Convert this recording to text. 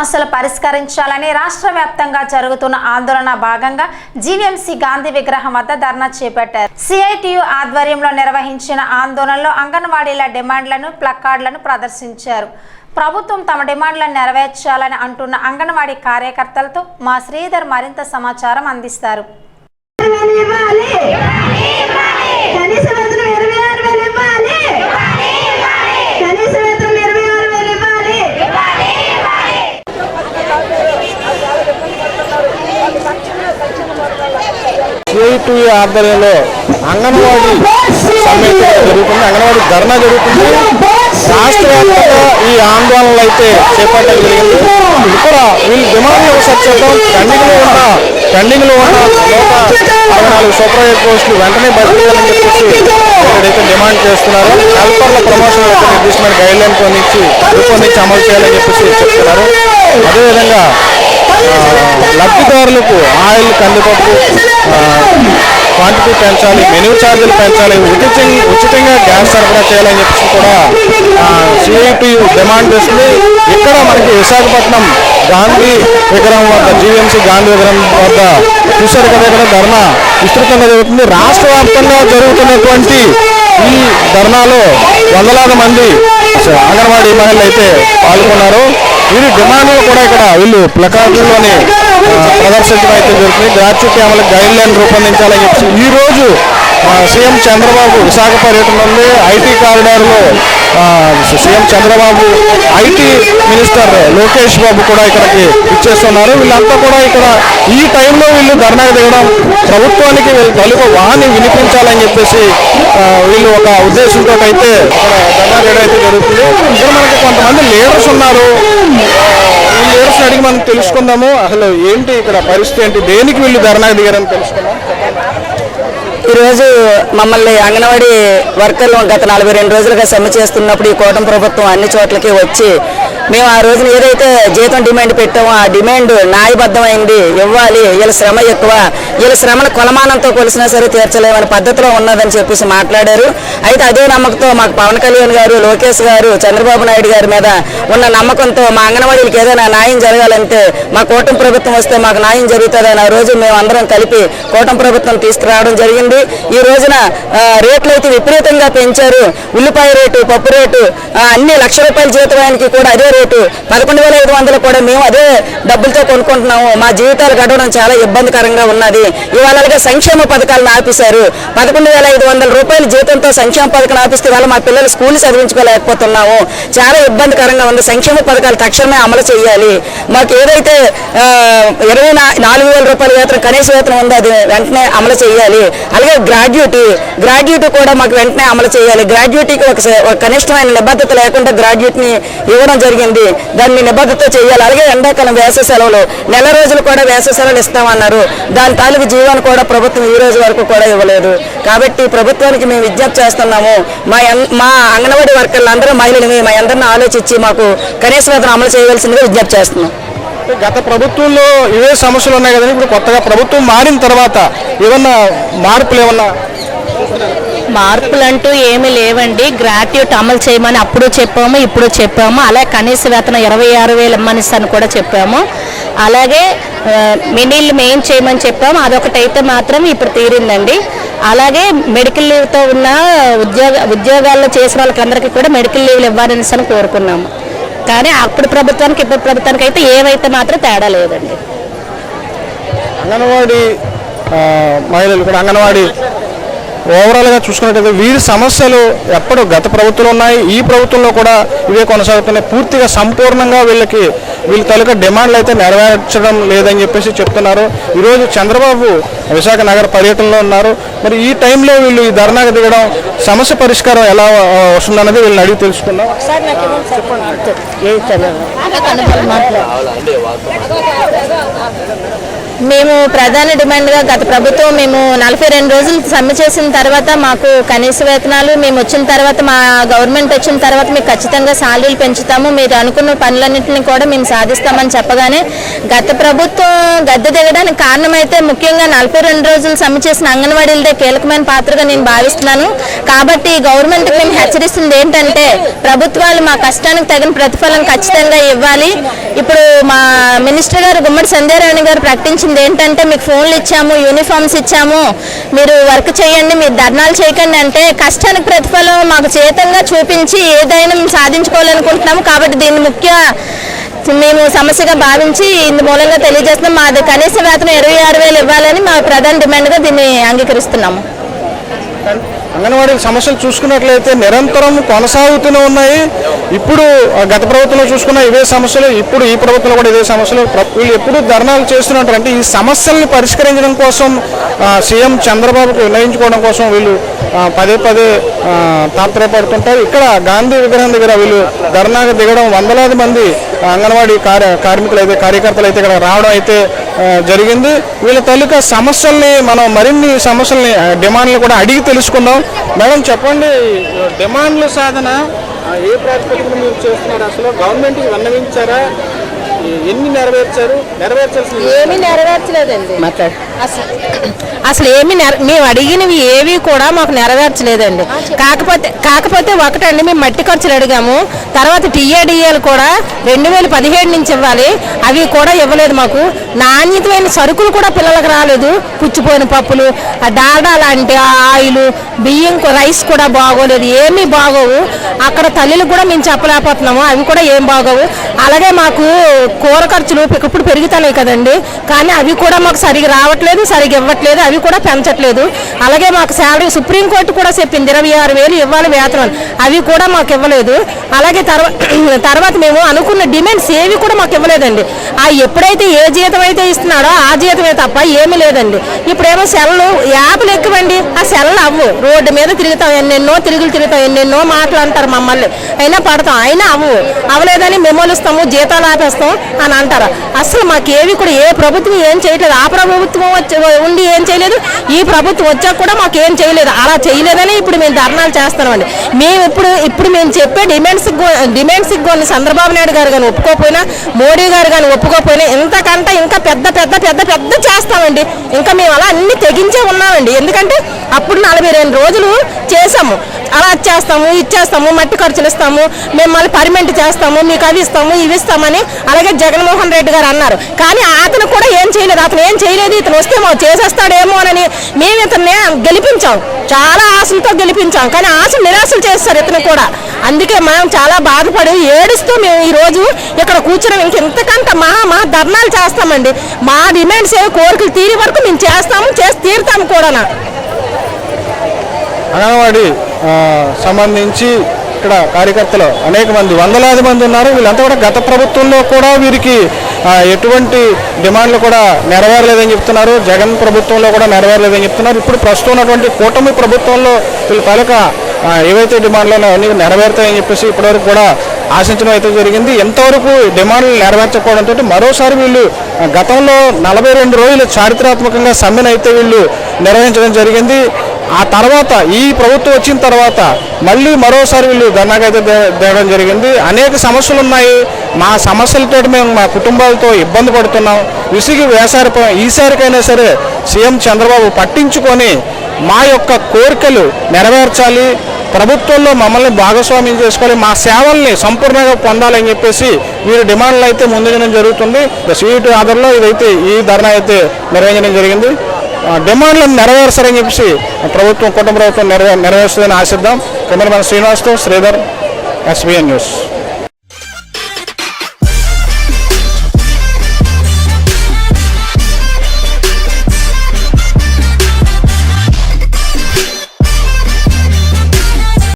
సమస్యలు పరిష్కరించాలని రాష్ట్ర వ్యాప్తంగా జరుగుతున్న ఆందోళన భాగంగా జీవీఎంసీ గాంధీ విగ్రహం వద్ద ధర్నా చేపట్టారు. సిఐటియు ఆధ్వర్యంలో నిర్వహించిన ఆందోళనలో అంగన్వాడీల డిమాండ్లను ప్లకార్డులను ప్రదర్శించారు. ప్రభుత్వం తమ డిమాండ్లను నెరవేర్చాలని అంటున్న అంగన్వాడీ కార్యకర్తలతో మా శ్రీధర్ మరింత సమాచారం అందిస్తారు. సిఐటియు ఆధ్వర్యంలో అంగన్వాడీ సమ్మె జరుగుతుంది, అంగన్వాడీ ధర్నా జరుగుతుంది. రాష్ట్ర వ్యాప్తంగా ఈ ఆందోళనలు అయితే చేపట్టడం జరిగింది. ఇక్కడ వీళ్ళు డిమాండ్లు సత్యతం పెండింగ్లో ఉన్న 164 సూపర్వైజర్ పోస్టులు వెంటనే భర్తీ చేయాలని చెప్పేసి ఇక్కడైతే డిమాండ్ చేస్తున్నారు. హెల్పర్ల ప్రమోషన్ నిర్దిష్టమైన గైడ్ లైన్ రూపొందించి అమలు చేయాలని చెప్పేసి చెప్తున్నారు. అదేవిధంగా లబ్ధిదారులకు ఆయిల్, కందిపప్పు క్వాంటిటీ పెంచాలి, మెనూ ఛార్జీలు పెంచాలి, ఉచితంగా గ్యాస్ సరఫరా చేయాలని చెప్పేసి కూడా సిఐటియు డిమాండ్ చేస్తుంది. ఇక్కడ మనకి విశాఖపట్నం గాంధీ విగ్రహం వద్ద, జీవీఎంసీ గాంధీ విగ్రహం వద్ద చూశారు కదా, ఇక్కడ ధర్నా విస్తృతంగా జరుగుతుంది. రాష్ట్ర వ్యాప్తంగా జరుగుతున్నటువంటి ఈ ధర్నాలో వందలాది మంది అంగన్వాడీ మహిళలు అయితే పాల్గొన్నారు. వీరి డిమాండ్లు కూడా ఇక్కడ వీళ్ళు ప్లకార్డుల్లోనే ప్రదర్శించడం అయితే జరుగుతుంది. గ్రాట్యుటీ అమలు గైడ్ లైన్ రూపొందించాలని చెప్పి ఈ రోజు సీఎం చంద్రబాబు విశాఖ పర్యటన ఉంది. ఐటీ కారిడార్లో CM Chandrababu, IT minister Lokesh Babu కూడా ఇక్కడికి ఇచ్చేస్తున్నారు. వీళ్ళంతా కూడా ఇక్కడ ఈ టైంలో వీళ్ళు ధర్నాకు దిగడం, ప్రభుత్వానికి వీళ్ళు తలుపు వాణి వినిపించాలని చెప్పేసి వీళ్ళు ఒక ఉద్దేశంతో అయితే ఇక్కడ ధర్నా చేయడం అయితే జరుగుతుంది. ఇక్కడ మనకి కొంతమంది లీడర్స్ ఉన్నారు. ఈ లీడర్స్ అడిగి మనం తెలుసుకుందాము అసలు ఏంటి ఇక్కడ పరిస్థితి ఏంటి, దేనికి వీళ్ళు ధర్నాకు దిగారని తెలుసుకుందాం. ఈరోజు మమ్మల్ని అంగన్వాడీ వర్కర్లు గత 42 రోజులుగా సమ్మె చేస్తున్నప్పుడు ఈ కూటమి ప్రభుత్వం అన్ని చోట్లకి వచ్చి మేము ఆ రోజున ఏదైతే జీతం డిమాండ్ పెట్టామో ఆ డిమాండ్ న్యాయబద్ధమైంది, ఇవ్వాలి, వీళ్ళ శ్రమ ఎక్కువ, వీళ్ళ శ్రమను కొలమానంతో కొలిసినా సరే తీర్చలేమని పద్ధతిలో ఉన్నదని చెప్పేసి మాట్లాడారు. అయితే అదే నమ్మకంతో మాకు పవన్ కళ్యాణ్ గారు, లోకేష్ గారు, చంద్రబాబు నాయుడు గారి మీద ఉన్న నమ్మకంతో మా అంగన్వాడీలకు ఏదైనా న్యాయం జరగాలంటే మా కూటమి ప్రభుత్వం వస్తే మాకు న్యాయం జరుగుతుందని ఆ రోజు మేము అందరం కలిపి కూటమి ప్రభుత్వం తీసుకురావడం జరిగింది. ఈ రోజున రేట్లు అయితే విపరీతంగా పెంచారు. ఉల్లిపాయ రేటు, పప్పు రేటు, అన్ని ₹1,00,000 జీతవానికి కూడా అదే రేటు, 11,500 కూడా మేము అదే డబ్బులతో కొనుక్కుంటున్నాము. మా జీవితాలు గడవడం చాలా ఇబ్బందికరంగా ఉన్నది. ఇవాళ సంక్షేమ పథకాలను ఆపేశారు. ₹11,500 జీతంతో సంక్షేమ పథకాలు ఆపిస్తే వాళ్ళ మా పిల్లలు స్కూల్ చదివించుకోలేకపోతున్నాము. చాలా ఇబ్బందికరంగా ఉంది. సంక్షేమ పథకాలు తక్షణమే అమలు చేయాలి. మాకు ఏదైతే ₹24,000 వేతనం, కనీస వేతనం ఉందో అది వెంటనే అమలు చేయాలి. అలాగే గ్రాడ్యుయేటీ కూడా మాకు వెంటనే అమలు చేయాలి. గ్రాడ్యుయేటీకి ఒక కనిష్టమైన నిబద్ధత లేకుండా గ్రాడ్యుయేట్ని ఇవ్వడం జరిగింది. దాన్ని నిబద్ధత చేయాలి. అలాగే ఎండాకాలం వేసవి సెలవులు, నెల రోజులు కూడా వేసవి సెలవులు ఇస్తామన్నారు. దాని తాలూకు జీవాన్ని కూడా ప్రభుత్వం ఈ రోజు వరకు కూడా ఇవ్వలేదు. కాబట్టి ప్రభుత్వానికి మేము విజ్ఞప్తి చేస్తున్నాము, మా అంగన్వాడీ వర్కర్లు అందరూ మహిళలు మా అందరిని ఆలోచించి మాకు కనీస వేతనం అమలు చేయవలసిందిగా విజ్ఞప్తి చేస్తున్నాం. గత ప్రభుత్వంలో ఇవే సమస్యలు ఉన్నాయి కదండి, ఇప్పుడు కొత్తగా ప్రభుత్వం మారిన తర్వాత ఏమన్నా మార్పులు అంటూ ఏమీ లేవండి. గ్రాట్యుటీ అమలు చేయమని అప్పుడు చెప్పాము, ఇప్పుడు చెప్పాము. అలాగే కనీస వేతనం 26,000 ఇమ్మనిస్తా అని కూడా చెప్పాము. అలాగే మినీల్ మెయిన్ చేయమని చెప్పాము. అదొకటైతే మాత్రం ఇప్పుడు తీరిందండి. అలాగే మెడికల్ లీవ్తో ఉన్న ఉద్యోగాల్లో చేసిన వాళ్ళకందరికీ కూడా మెడికల్ లీవ్లు ఇవ్వాలని కోరుకున్నాము. కానీ అప్పుడు ప్రభుత్వానికి ఇప్పుడు ప్రభుత్వానికి అయితే ఏవైతే మాత్రం తేడా లేదండి. అంగన్వాడీ మహిళలు కూడా అంగన్వాడీ ఓవరాల్గా చూసుకున్నట్లయితే వీరి సమస్యలు ఎప్పుడు గత ప్రభుత్వంలో ఉన్నాయి, ఈ ప్రభుత్వంలో కూడా ఇవే కొనసాగుతున్నాయి. పూర్తిగా సంపూర్ణంగా వీళ్ళ తాలూకా డిమాండ్లు అయితే నెరవేర్చడం లేదని చెప్పేసి చెప్తున్నారు. ఈరోజు చంద్రబాబు విశాఖ నగర పర్యటనలో ఉన్నారు. మరి ఈ టైంలో వీళ్ళు ఈ ధర్నాకు దిగడం, సమస్య పరిష్కారం ఎలా వస్తుందన్నది వీళ్ళని అడిగి తెలుసుకుందాం. మేము ప్రధాన డిమాండ్గా గత ప్రభుత్వం మేము 42 రోజులు సమ్మె చేసిన తర్వాత మాకు కనీస వేతనాలు మేము వచ్చిన తర్వాత మా గవర్నమెంట్ వచ్చిన తర్వాత మీకు ఖచ్చితంగా శాలరీలు పెంచుతాము, మీరు అనుకున్న పనులన్నింటినీ కూడా మేము సాధిస్తామని చెప్పగానే గత ప్రభుత్వం గద్దె దిగడానికి కారణమైతే ముఖ్యంగా 42 రోజులు సమ్మె చేసిన అంగన్వాడీలదే కీలకమైన పాత్రగా నేను భావిస్తున్నాను. కాబట్టి గవర్నమెంట్కి మేము హెచ్చరిస్తుంది ఏంటంటే ప్రభుత్వాలు మా కష్టానికి తగిన ప్రతిఫలం ఖచ్చితంగా ఇవ్వాలి. ఇప్పుడు మా మినిస్టర్ గారు గుమ్మడి సంధ్యారాణి గారు ప్రకటించింది ఏంటంటే మీకు ఫోన్లు ఇచ్చాము, యూనిఫామ్స్ ఇచ్చాము, మీరు వర్క్ చేయండి, మీరు ధర్నాలు చేయకండి అంటే కష్టానికి ప్రతిఫలం మాకు చేతంగా చూపించి ఏదైనా మేము సాధించుకోవాలనుకుంటున్నాము. కాబట్టి దీన్ని మేము సమస్యగా భావించి ఇందు మూలంగా తెలియజేస్తున్నాం. మాది కనీస వేతనం 26,000 ఇవ్వాలని మా ప్రధాన డిమాండ్గా దీన్ని అంగీకరిస్తున్నాము. అంగన్వాడీ సమస్యలు చూసుకున్నట్లయితే నిరంతరం కొనసాగుతూనే ఉన్నాయి. ఇప్పుడు గత ప్రభుత్వంలో చూసుకున్న ఇవే సమస్యలు, ఇప్పుడు ఈ ప్రభుత్వంలో కూడా ఇదే సమస్యలు. వీళ్ళు ఎప్పుడు ధర్నాలు చేస్తున్నట్టు అంటే ఈ సమస్యల్ని పరిష్కరించడం కోసం సీఎం చంద్రబాబుకు విన్నవించుకోవడం కోసం వీళ్ళు పదే తాత్పర్యపడుతుంటారు. ఇక్కడ గాంధీ విగ్రహం దగ్గర వీళ్ళు ధర్నాకు దిగడం, వందలాది మంది అంగన్వాడీ కార్మికులు అయితే కార్యకర్తలు అయితే ఇక్కడ రావడం అయితే జరిగింది. వీళ్ళ తాలూకా సమస్యల్ని మనం మరిన్ని సమస్యల్ని డిమాండ్లు కూడా అడిగి తెలుసుకుందాం. మేడం చెప్పండి, డిమాండ్ల సాధన ఏ ప్రాతిపదికన మీరు చేస్తున్నారు? అసలు గవర్నమెంట్కి విన్నవించారా? ఎన్ని నెరవేర్చాల్సింది ఏమీ నెరవేర్చలేదండి. అసలు మేము అడిగినవి ఏవి కూడా మాకు నెరవేర్చలేదండి. కాకపోతే ఒకటండి, మేము మట్టి ఖర్చులు అడిగాము, తర్వాత టీఏడిఏలు కూడా 2017 నుంచి ఇవ్వాలి, అవి కూడా ఇవ్వలేదు. మాకు నాణ్యతమైన సరుకులు కూడా పిల్లలకు రాలేదు. పుచ్చిపోయిన పప్పులు, డాల్డా లాంటి ఆయిల్, బియ్యం, రైస్ కూడా బాగోలేదు, ఏమీ బాగోవు. అక్కడ తల్లులకు కూడా మేము చెప్పలేకపోతున్నాము, అవి కూడా ఏం బాగోవు. అలాగే మాకు కూర ఖర్చులు ఇప్పుడు పెరుగుతున్నాయి కదండి, కానీ అవి కూడా మాకు సరిగా రావట్లేదు, సరిగా ఇవ్వట్లేదు, అవి కూడా పెంచట్లేదు. అలాగే మాకు శాలరీ సుప్రీంకోర్టు కూడా చెప్పింది 26,000 ఇవ్వాలి వేతనం, అవి కూడా మాకు ఇవ్వలేదు. అలాగే తర్వాత మేము అనుకున్న డిమాండ్స్ ఏవి కూడా మాకు ఇవ్వలేదండి. ఎప్పుడైతే ఏ జీతం అయితే ఇస్తున్నాడో ఆ జీతమే తప్ప ఏమీ లేదండి. ఇప్పుడేమో సెల్లు యాప్లు ఎక్కువండి, ఆ సెల్లు అవ్వు, రోడ్డు మీద తిరుగుతాం, ఎన్నెన్నో తిరుగుతాం, ఎన్నెన్నో మాటలు అంటారు మమ్మల్ని, అయినా పడతాం, అయినా అవ్వలేదని మెమోలు ఇస్తాము, జీతాలు ఆపేస్తాం అని అంటారు. అసలు మాకేవి కూడా ఏ ప్రభుత్వం ఏం చేయట్లేదు. ఆ ప్రభుత్వం ఉండి ఏం చేయలేదు, ఈ ప్రభుత్వం వచ్చాక కూడా మాకు ఏం చేయలేదు. అలా చేయలేదని ఇప్పుడు మేము ధర్నాలు చేస్తున్నామండి. మేము ఇప్పుడు మేము చెప్పే డిమాండ్స్కి కొన్ని చంద్రబాబు నాయుడు గారు కానీ ఒప్పుకోకపోయినా, మోడీ గారు కానీ ఒప్పుకోకపోయినా ఇంతకంటే ఇంకా పెద్ద చేస్తామండి. ఇంకా మేము అలా అన్ని తెగించే ఉన్నామండి. ఎందుకంటే అప్పుడు 42 రోజులు చేసాము, అలా చేస్తాము, ఇచ్చేస్తాము, మట్టి ఖర్చులు ఇస్తాము, మేము మళ్ళీ పర్మనెంట్ చేస్తాము, మీకు అవి ఇస్తాము, ఇవి ఇస్తామని అలాగే జగన్మోహన్ రెడ్డి గారు అన్నారు. కానీ అతను కూడా ఏం చేయలేదు. ఇతను వస్తే చేసేస్తాడేమో అని మేము ఇతన్ని గెలిపించాం, చాలా ఆశలతో గెలిపించాం. కానీ ఆశలు నిరాశలు చేస్తారు ఇతను కూడా. అందుకే మేము చాలా బాధపడి ఏడుస్తూ మేము ఈరోజు ఇక్కడ కూర్చున్నాం. ఇంతకంటే మహా ధర్నాలు చేస్తామండి. మా డిమాండ్స్ కోరికలు తీరి వరకు మేము చేసి తీరుతాము కూడా. అంగన్వాడీ సంబంధించి ఇక్కడ కార్యకర్తలు అనేక మంది, వందలాది మంది ఉన్నారు. వీళ్ళంతా కూడా గత ప్రభుత్వంలో కూడా వీరికి ఎటువంటి డిమాండ్లు కూడా నెరవేరలేదని చెప్తున్నారు. జగన్ ప్రభుత్వంలో కూడా నెరవేరలేదని చెప్తున్నారు. ఇప్పుడు ప్రస్తుతం ఉన్నటువంటి కూటమి ప్రభుత్వంలో వీళ్ళ తాలూకా ఏవైతే డిమాండ్లు అన్నీ నెరవేరుతాయని చెప్పేసి ఇప్పటివరకు కూడా ఆశించడం అయితే జరిగింది. ఎంతవరకు డిమాండ్లు నెరవేర్చకపోవడంతో మరోసారి వీళ్ళు గతంలో 42 రోజులు చారిత్రాత్మకంగా సమ్మెను అయితే వీళ్ళు నిర్వహించడం జరిగింది. ఆ తర్వాత ఈ ప్రభుత్వం వచ్చిన తర్వాత మళ్ళీ మరోసారి వీళ్ళు ధర్నాకైతే దిగడం జరిగింది. అనేక సమస్యలు ఉన్నాయి, మా సమస్యలతో మేము మా కుటుంబాలతో ఇబ్బంది పడుతున్నాం, విసిగి వేసారిపోయాం. ఈసారికైనా సరే సీఎం చంద్రబాబు పట్టించుకొని మా యొక్క కోరికలు నెరవేర్చాలి, ప్రభుత్వంలో మమ్మల్ని భాగస్వామ్యం చేసుకోవాలి, మా సేవల్ని సంపూర్ణంగా పొందాలని చెప్పేసి వీరి డిమాండ్లు అయితే ముందుగానే జరుగుతుంది. CITU ఆధారంలో ఈ ధర్నా అయితే నిర్వహించడం జరిగింది. డిమాండ్లను నెరవేర్చారని చెప్పేసి కూటమి ప్రభుత్వం నెరవేరుస్తుందని ఆశిద్దాం. కెమెరామెన్ శ్రీనివాస్తో శ్రీధర్, SBN న్యూస్.